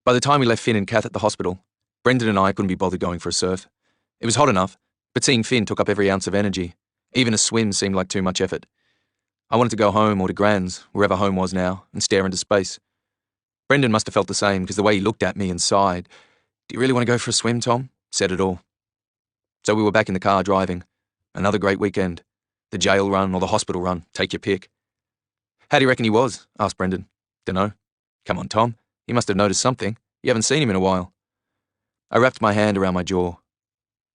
By the time we left Finn and Kath at the hospital, Brendan and I couldn't be bothered going for a surf. It was hot enough, but seeing Finn took up every ounce of energy. Even a swim seemed like too much effort. I wanted to go home or to Gran's, wherever home was now, and stare into space. Brendan must have felt the same because the way he looked at me and sighed. "Do you really want to go for a swim, Tom?" said it all. So we were back in the car driving. Another great weekend. The jail run or the hospital run, take your pick. "How do you reckon he was?" asked Brendan. "Dunno." "Come on, Tom. He must have noticed something. You haven't seen him in a while." I wrapped my hand around my jaw.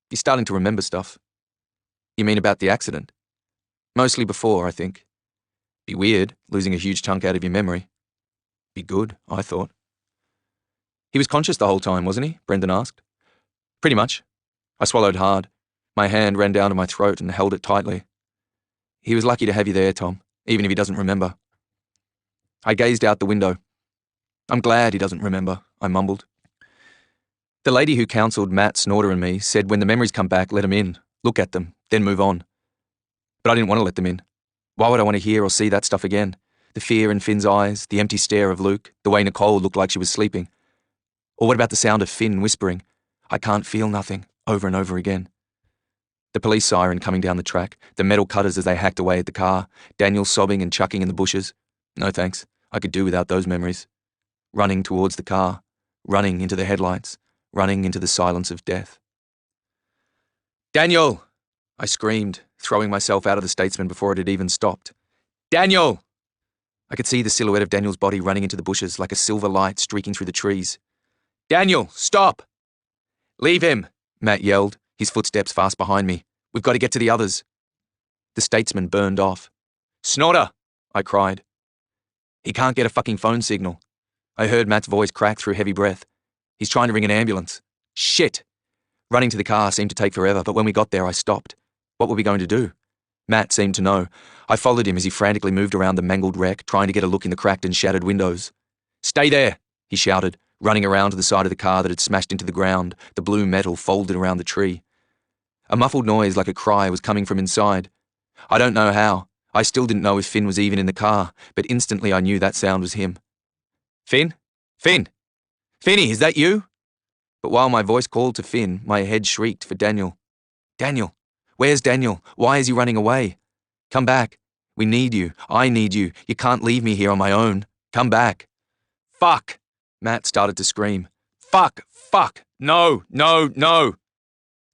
"He's starting to remember stuff." "You mean about the accident?" "Mostly before, I think." "Be weird, losing a huge chunk out of your memory." "Be good," I thought. "He was conscious the whole time, wasn't he?" Brendan asked. "Pretty much." I swallowed hard. My hand ran down to my throat and held it tightly. "He was lucky to have you there, Tom, even if he doesn't remember." I gazed out the window. "I'm glad he doesn't remember," I mumbled. The lady who counselled Matt, Snorter and me said when the memories come back, let them in, look at them, then move on. But I didn't want to let them in. Why would I want to hear or see that stuff again? The fear in Finn's eyes, the empty stare of Luke, the way Nicole looked like she was sleeping. Or what about the sound of Finn whispering, "I can't feel nothing," over and over again? The police siren coming down the track, the metal cutters as they hacked away at the car, Daniel sobbing and chucking in the bushes. No thanks, I could do without those memories. Running towards the car, running into the headlights, running into the silence of death. "Daniel!" I screamed, throwing myself out of the Statesman before it had even stopped. "Daniel!" I could see the silhouette of Daniel's body running into the bushes like a silver light streaking through the trees. "Daniel, stop!" "Leave him," Matt yelled, his footsteps fast behind me. "We've got to get to the others." The Statesman burned off. "Snorter!" I cried. "He can't get a fucking phone signal." I heard Matt's voice crack through heavy breath. "He's trying to ring an ambulance." Shit! Running to the car seemed to take forever, but when we got there, I stopped. What were we going to do? Matt seemed to know. I followed him as he frantically moved around the mangled wreck, trying to get a look in the cracked and shattered windows. "Stay there," he shouted, running around to the side of the car that had smashed into the ground, the blue metal folded around the tree. A muffled noise like a cry was coming from inside. I don't know how. I still didn't know if Finn was even in the car, but instantly I knew that sound was him. "Finn? Finn? Finny, is that you?" But while my voice called to Finn, my head shrieked for Daniel. "Daniel! Where's Daniel? Why is he running away? Come back. We need you. I need you. You can't leave me here on my own. Come back." "Fuck!" Matt started to scream. "Fuck! Fuck! No! No! No!"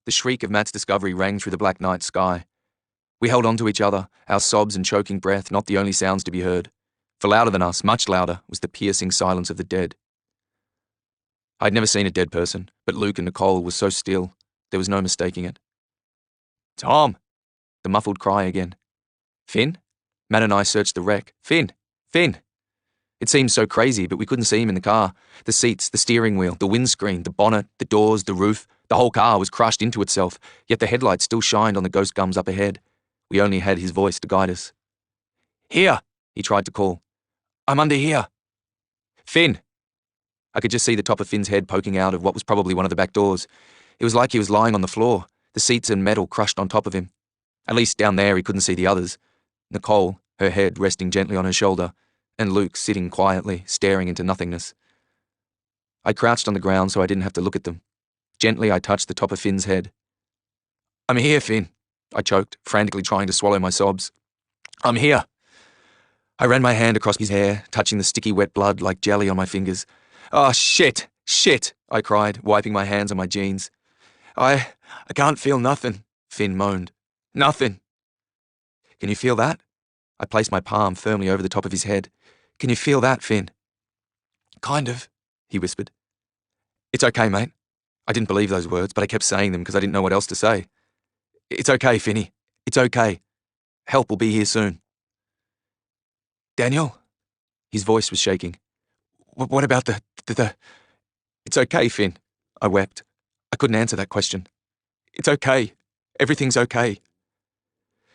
The shriek of Matt's discovery rang through the black night sky. We held on to each other, our sobs and choking breath not the only sounds to be heard. For louder than us, much louder, was the piercing silence of the dead. I'd never seen a dead person, but Luke and Nicole were so still, there was no mistaking it. "Tom!" The muffled cry again. "Finn?" Matt and I searched the wreck. "Finn! Finn!" It seemed so crazy, but we couldn't see him in the car. The seats, the steering wheel, the windscreen, the bonnet, the doors, the roof, the whole car was crushed into itself, yet the headlights still shined on the ghost gums up ahead. We only had his voice to guide us. "Here!" he tried to call. "I'm under here." "Finn!" I could just see the top of Finn's head poking out of what was probably one of the back doors. It was like he was lying on the floor, the seats and metal crushed on top of him. At least down there he couldn't see the others. Nicole, her head resting gently on her shoulder, and Luke sitting quietly, staring into nothingness. I crouched on the ground so I didn't have to look at them. Gently I touched the top of Finn's head. "I'm here, Finn," I choked, frantically trying to swallow my sobs. "I'm here." I ran my hand across his hair, touching the sticky wet blood like jelly on my fingers. "Oh, shit! Shit!" I cried, wiping my hands on my jeans. I can't feel nothing," Finn moaned. "Nothing." "Can you feel that?" I placed my palm firmly over the top of his head. "Can you feel that, Finn?" "Kind of," he whispered. "It's okay, mate." I didn't believe those words, but I kept saying them because I didn't know what else to say. "It's okay, Finny. It's okay. Help will be here soon." "Daniel?" His voice was shaking. What about the... It's okay, Finn." I wept. I couldn't answer that question. "It's okay. Everything's okay."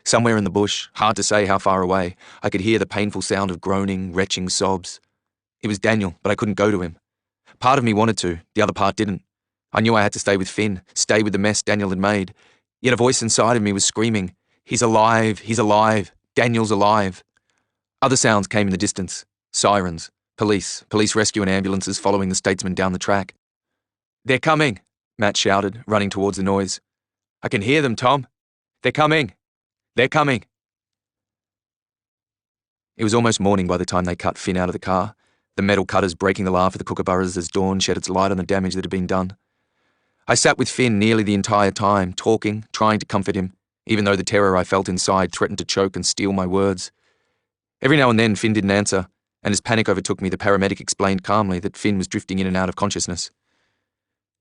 Somewhere in the bush, hard to say how far away, I could hear the painful sound of groaning, retching sobs. It was Daniel, but I couldn't go to him. Part of me wanted to, the other part didn't. I knew I had to stay with Finn, stay with the mess Daniel had made. Yet a voice inside of me was screaming, "He's alive, he's alive, Daniel's alive." Other sounds came in the distance. Sirens, Police rescue and ambulances following the statesman down the track. "They're coming," Matt shouted, running towards the noise. "I can hear them, Tom. They're coming. They're coming." It was almost morning by the time they cut Finn out of the car, the metal cutters breaking the laugh of the kookaburras as dawn shed its light on the damage that had been done. I sat with Finn nearly the entire time, talking, trying to comfort him, even though the terror I felt inside threatened to choke and steal my words. Every now and then Finn didn't answer, and as panic overtook me, the paramedic explained calmly that Finn was drifting in and out of consciousness.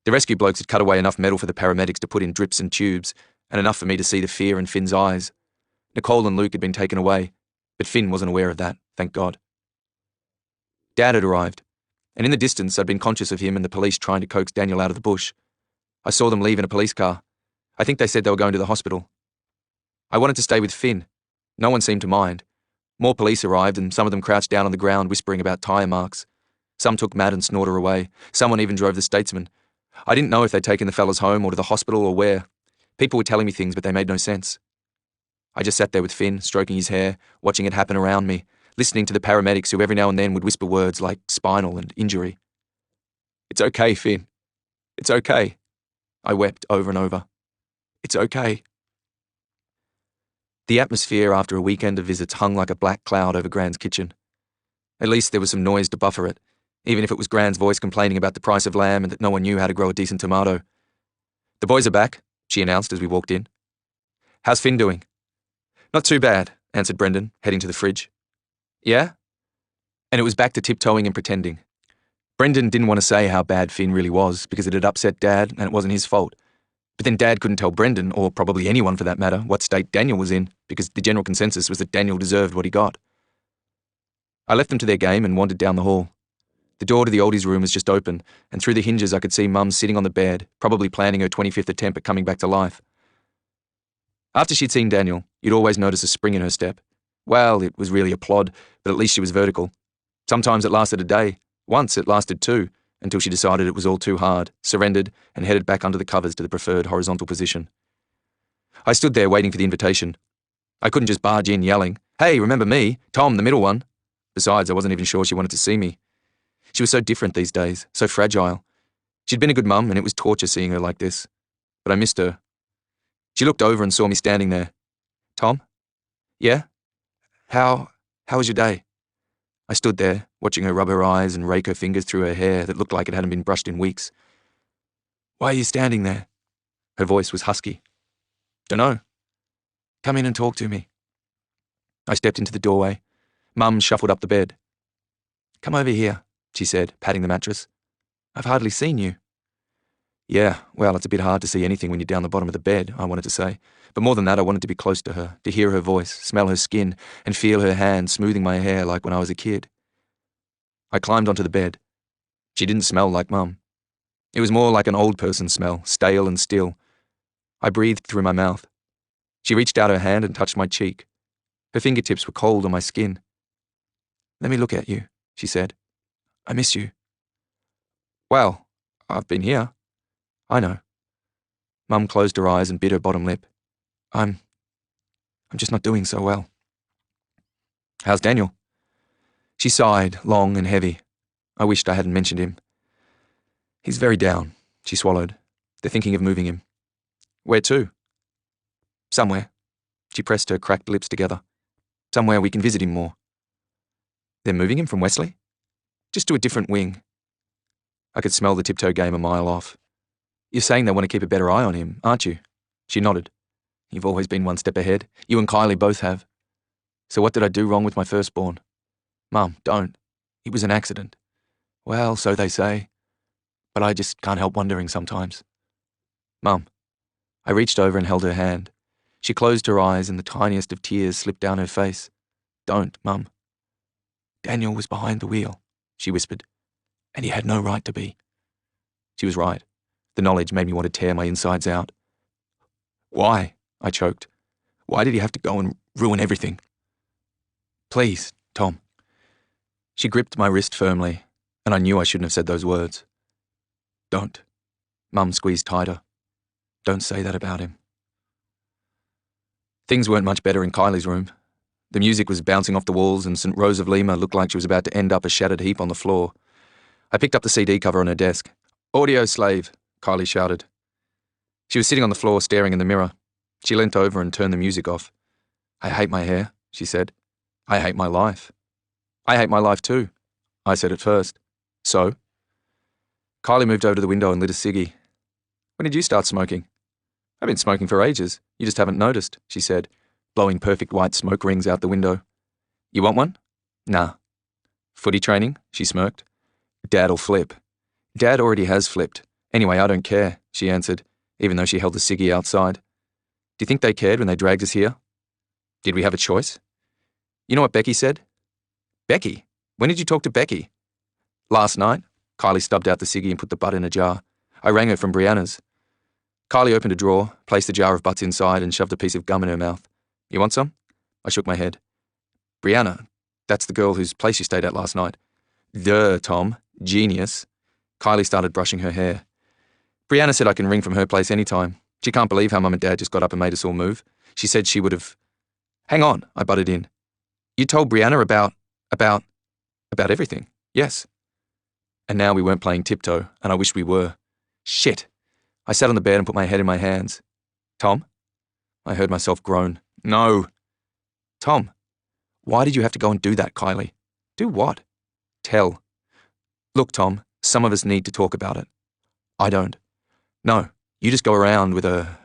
The rescue blokes had cut away enough metal for the paramedics to put in drips and tubes, and enough for me to see the fear in Finn's eyes. Nicole and Luke had been taken away, but Finn wasn't aware of that, thank God. Dad had arrived, and in the distance I'd been conscious of him and the police trying to coax Daniel out of the bush. I saw them leave in a police car. I think they said they were going to the hospital. I wanted to stay with Finn. No one seemed to mind. More police arrived, and some of them crouched down on the ground whispering about tyre marks. Some took Matt and Snorter away. Someone even drove the statesman. I didn't know if they'd taken the fellas home or to the hospital or where. People were telling me things, but they made no sense. I just sat there with Finn, stroking his hair, watching it happen around me, listening to the paramedics who every now and then would whisper words like spinal and injury. "It's okay, Finn. It's okay." I wept over and over. "It's okay." The atmosphere after a weekend of visits hung like a black cloud over Gran's kitchen. At least there was some noise to buffer it, even if it was Gran's voice complaining about the price of lamb and that no one knew how to grow a decent tomato. "The boys are back," she announced as we walked in. "How's Finn doing?" "Not too bad," answered Brendan, heading to the fridge. "Yeah?" And it was back to tiptoeing and pretending. Brendan didn't want to say how bad Finn really was because it had upset Dad and it wasn't his fault. But then Dad couldn't tell Brendan, or probably anyone for that matter, what state Daniel was in because the general consensus was that Daniel deserved what he got. I left them to their game and wandered down the hall. The door to the oldies' room was just open, and through the hinges I could see Mum sitting on the bed, probably planning her 25th attempt at coming back to life. After she'd seen Daniel, you'd always notice a spring in her step. Well, it was really a plod, but at least she was vertical. Sometimes it lasted a day. Once it lasted 2, until she decided it was all too hard, surrendered, and headed back under the covers to the preferred horizontal position. I stood there waiting for the invitation. I couldn't just barge in yelling, "Hey, remember me? Tom, the middle one." Besides, I wasn't even sure she wanted to see me. She was so different these days, so fragile. She'd been a good mum, and it was torture seeing her like this. But I missed her. She looked over and saw me standing there. "Tom? Yeah? How was your day?" I stood there, watching her rub her eyes and rake her fingers through her hair that looked like it hadn't been brushed in weeks. "Why are you standing there?" Her voice was husky. "Dunno." "Come in and talk to me." I stepped into the doorway. Mum shuffled up the bed. "Come over here," she said, patting the mattress. "I've hardly seen you." Yeah, well, it's a bit hard to see anything when you're down the bottom of the bed, I wanted to say. But more than that, I wanted to be close to her, to hear her voice, smell her skin, and feel her hand smoothing my hair like when I was a kid. I climbed onto the bed. She didn't smell like Mum. It was more like an old person smell, stale and still. I breathed through my mouth. She reached out her hand and touched my cheek. Her fingertips were cold on my skin. "Let me look at you," she said. "I miss you." "Well, I've been here." "I know." Mum closed her eyes and bit her bottom lip. I'm just not doing so well." "How's Daniel?" She sighed, long and heavy. I wished I hadn't mentioned him. "He's very down," she swallowed. "They're thinking of moving him." "Where to?" "Somewhere." She pressed her cracked lips together. "Somewhere we can visit him more." "They're moving him from Wesley?" "Just to a different wing." I could smell the tiptoe game a mile off. "You're saying they want to keep a better eye on him, aren't you?" She nodded. "You've always been one step ahead. You and Kylie both have." "So what did I do wrong with my firstborn?" "Mum, don't. It was an accident." "Well, so they say. But I just can't help wondering sometimes." "Mum." I reached over and held her hand. She closed her eyes and the tiniest of tears slipped down her face. "Don't, Mum." "Daniel was behind the wheel," she whispered. "And he had no right to be." She was right. The knowledge made me want to tear my insides out. "Why?" I choked. "Why did he have to go and ruin everything?" "Please, Tom." She gripped my wrist firmly, and I knew I shouldn't have said those words. "Don't." Mum squeezed tighter. "Don't say that about him." Things weren't much better in Kylie's room. The music was bouncing off the walls and St. Rose of Lima looked like she was about to end up a shattered heap on the floor. I picked up the CD cover on her desk. "Audio slave," Kylie shouted. She was sitting on the floor staring in the mirror. She leant over and turned the music off. "I hate my hair," she said. "I hate my life." "I hate my life too," I said at first. "So?" Kylie moved over to the window and lit a ciggy. "When did you start smoking?" "I've been smoking for ages. You just haven't noticed," she said, blowing perfect white smoke rings out the window. "You want one?" "Nah." "Footy training?" she smirked. "Dad'll flip." "Dad already has flipped. Anyway, I don't care," she answered, even though she held the ciggy outside. "Do you think they cared when they dragged us here? Did we have a choice?" "You know what Becky said?" "Becky? When did you talk to Becky?" "Last night." Kylie stubbed out the ciggy and put the butt in a jar. "I rang her from Brianna's." Kylie opened a drawer, placed a jar of butts inside, and shoved a piece of gum in her mouth. "You want some?" I shook my head. "Brianna, that's the girl whose place you stayed at last night." "Duh, Tom. Genius." Kylie started brushing her hair. "Brianna said I can ring from her place anytime. She can't believe how Mum and Dad just got up and made us all move. She said she would have—" "Hang on," I butted in. "You told Brianna about everything, yes." And now we weren't playing tiptoe, and I wished we were. Shit. I sat on the bed and put my head in my hands. "Tom?" I heard myself groan. "No." "Tom, why did you have to go and do that, Kylie?" "Do what?" "Tell." "Look, Tom, some of us need to talk about it." "I don't." "No, you just go around with a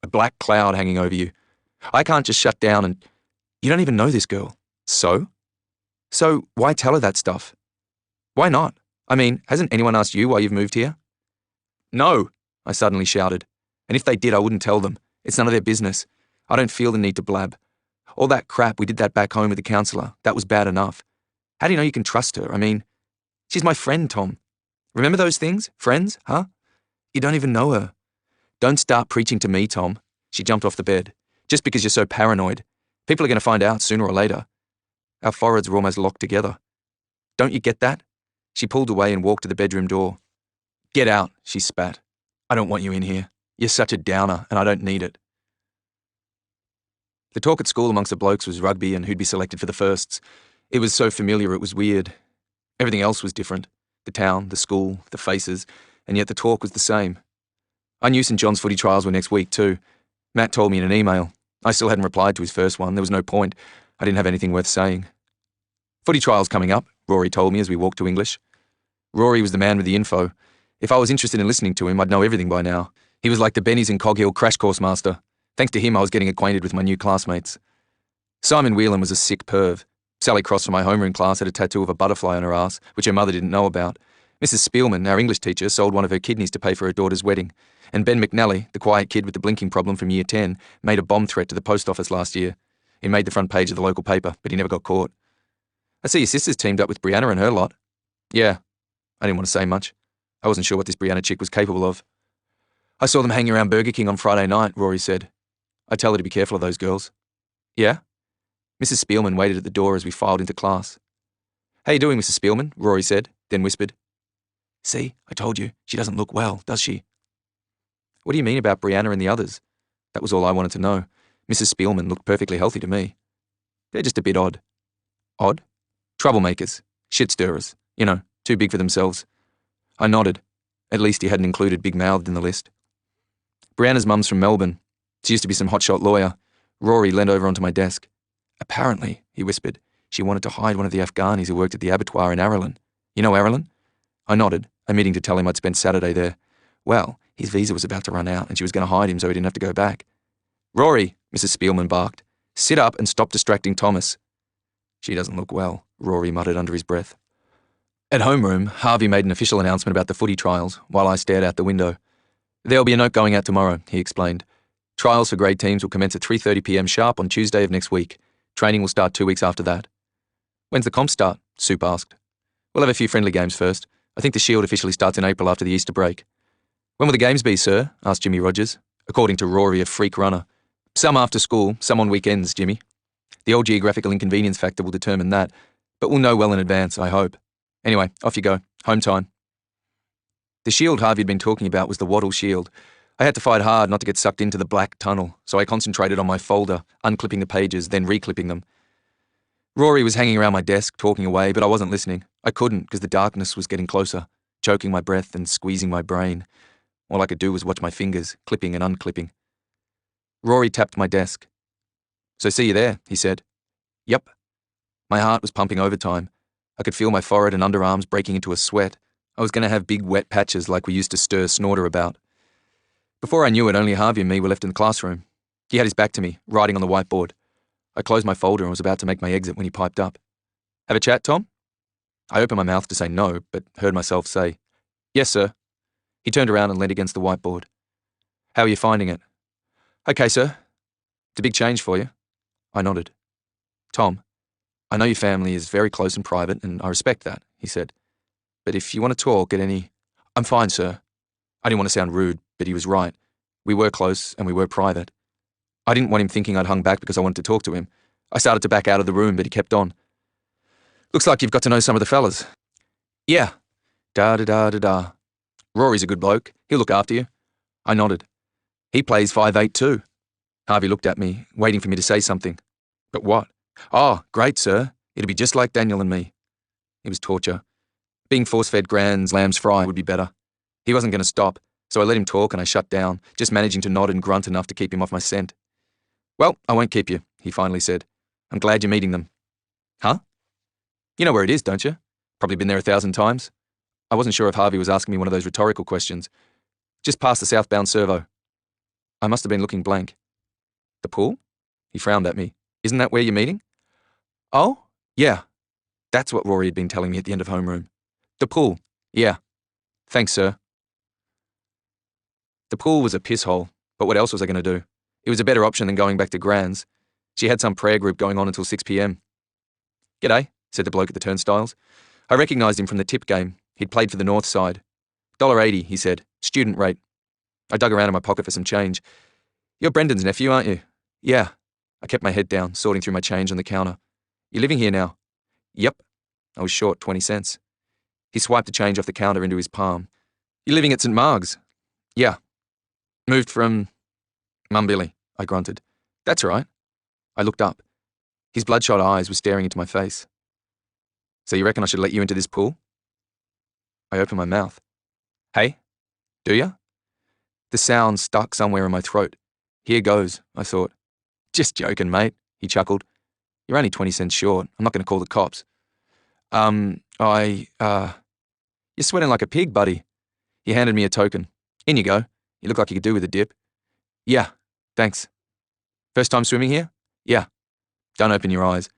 black cloud hanging over you. I can't just shut down and... You don't even know this girl." "So?" "So, why tell her that stuff?" "Why not? I mean, hasn't anyone asked you why you've moved here?" "No," I suddenly shouted. "And if they did, I wouldn't tell them. It's none of their business. I don't feel the need to blab. All that crap, we did that back home with the counsellor. That was bad enough. How do you know you can trust her? I mean, she's my friend, Tom. Remember those things? Friends, huh? You don't even know her. Don't start preaching to me, Tom." She jumped off the bed. "Just because you're so paranoid. People are going to find out sooner or later." Our foreheads were almost locked together. "Don't you get that?" She pulled away and walked to the bedroom door. "Get out," she spat. "I don't want you in here. You're such a downer, and I don't need it." The talk at school amongst the blokes was rugby and who'd be selected for the firsts. It was so familiar it was weird. Everything else was different. The town, the school, the faces, and yet the talk was the same. I knew St. John's footy trials were next week too. Matt told me in an email. I still hadn't replied to his first one. There was no point. I didn't have anything worth saying. "Footy trials coming up," Rory told me as we walked to English. Rory was the man with the info. If I was interested in listening to him, I'd know everything by now. He was like the Bennies in Cog Hill crash course master. Thanks to him, I was getting acquainted with my new classmates. Simon Whelan was a sick perv. Sally Cross from my homeroom class had a tattoo of a butterfly on her ass, which her mother didn't know about. Mrs. Spielman, our English teacher, sold one of her kidneys to pay for her daughter's wedding. And Ben McNally, the quiet kid with the blinking problem from year 10, made a bomb threat to the post office last year. He made the front page of the local paper, but he never got caught. "I see your sister's teamed up with Brianna and her lot." "Yeah." I didn't want to say much. I wasn't sure what this Brianna chick was capable of. "I saw them hanging around Burger King on Friday night," Rory said. "I tell her to be careful of those girls." "Yeah?" Mrs. Spielman waited at the door as we filed into class. "How you doing, Mrs. Spielman?" Rory said, then whispered. "See, I told you, she doesn't look well, does she?" "What do you mean about Brianna and the others?" That was all I wanted to know. Mrs. Spielman looked perfectly healthy to me. "They're just a bit odd." "Odd?" "Troublemakers. Shit stirrers. You know, too big for themselves." I nodded. At least he hadn't included big-mouthed in the list. "Brianna's mum's from Melbourne. She used to be some hotshot lawyer." Rory leaned over onto my desk. "Apparently," he whispered, "she wanted to hide one of the Afghanis who worked at the abattoir in Arelin. You know Arelin?" I nodded, omitting to tell him I'd spent Saturday there. Well, his visa was about to run out and she was going to hide him so he didn't have to go back. "Rory," Mrs. Spielman barked, "sit up and stop distracting Thomas." "She doesn't look well," Rory muttered under his breath. At homeroom, Harvey made an official announcement about the footy trials while I stared out the window. "There'll be a note going out tomorrow," he explained. "Trials for grade teams will commence at 3:30 p.m. sharp on Tuesday of next week. Training will start 2 weeks after that." "When's the comp start?" Soup asked. "We'll have a few friendly games first. I think the Shield officially starts in April after the Easter break." "When will the games be, sir?" asked Jimmy Rogers, according to Rory, a freak runner. "Some after school, some on weekends, Jimmy. The old geographical inconvenience factor will determine that, but we'll know well in advance, I hope. Anyway, off you go. Home time." The shield Harvey had been talking about was the Wattle Shield. I had to fight hard not to get sucked into the black tunnel, so I concentrated on my folder, unclipping the pages, then reclipping them. Rory was hanging around my desk, talking away, but I wasn't listening. I couldn't because the darkness was getting closer, choking my breath and squeezing my brain. All I could do was watch my fingers, clipping and unclipping. Rory tapped my desk. "So see you there," he said. "Yep." My heart was pumping overtime. I could feel my forehead and underarms breaking into a sweat. I was going to have big wet patches like we used to stir Snorter about. Before I knew it, only Harvey and me were left in the classroom. He had his back to me, writing on the whiteboard. I closed my folder and was about to make my exit when he piped up. "Have a chat, Tom?" I opened my mouth to say no, but heard myself say, "Yes, sir." He turned around and leaned against the whiteboard. "How are you finding it?" "Okay, sir." "It's a big change for you." I nodded. "Tom, I know your family is very close and private, and I respect that," he said. "But if you want to talk at any—" "I'm fine, sir." I didn't want to sound rude, but he was right. We were close, and we were private. I didn't want him thinking I'd hung back because I wanted to talk to him. I started to back out of the room, but he kept on. "Looks like you've got to know some of the fellas." "Yeah." Da-da-da-da-da. "Rory's a good bloke. He'll look after you." I nodded. "He plays 5'8" too." Harvey looked at me, waiting for me to say something. "But what?" "Oh, great, sir. It'll be just like Daniel and me." It was torture. Being force-fed Grand's lamb's fry would be better. He wasn't going to stop, so I let him talk and I shut down, just managing to nod and grunt enough to keep him off my scent. "Well, I won't keep you," he finally said. "I'm glad you're meeting them." "Huh?" "You know where it is, don't you? Probably been there 1,000 times." I wasn't sure if Harvey was asking me one of those rhetorical questions. "Just past the southbound servo." I must have been looking blank. "The pool?" He frowned at me. "Isn't that where you're meeting?" "Oh? Yeah." That's what Rory had been telling me at the end of homeroom. "The pool. Yeah. Thanks, sir." The pool was a piss hole, but what else was I going to do? It was a better option than going back to Gran's. She had some prayer group going on until 6 p.m. "G'day," said the bloke at the turnstiles. I recognised him from the tip game. He'd played for the north side. $1.80, he said. Student rate. I dug around in my pocket for some change. "You're Brendan's nephew, aren't you?" "Yeah." I kept my head down, sorting through my change on the counter. "You living here now?" "Yep." I was short 20 cents. He swiped the change off the counter into his palm. "You living at St. Marg's?" "Yeah." "Moved from—" "Mum Billy," I grunted. "That's right." I looked up. His bloodshot eyes were staring into my face. "So you reckon I should let you into this pool?" I opened my mouth. "Hey? Do ya?" The sound stuck somewhere in my throat. "Here goes," I thought. "Just joking, mate," he chuckled. "You're only 20 cents short. I'm not going to call the cops." You're sweating like a pig, buddy." He handed me a token. "In you go. You look like you could do with a dip." "Yeah, thanks." "First time swimming here?" "Yeah." "Don't open your eyes.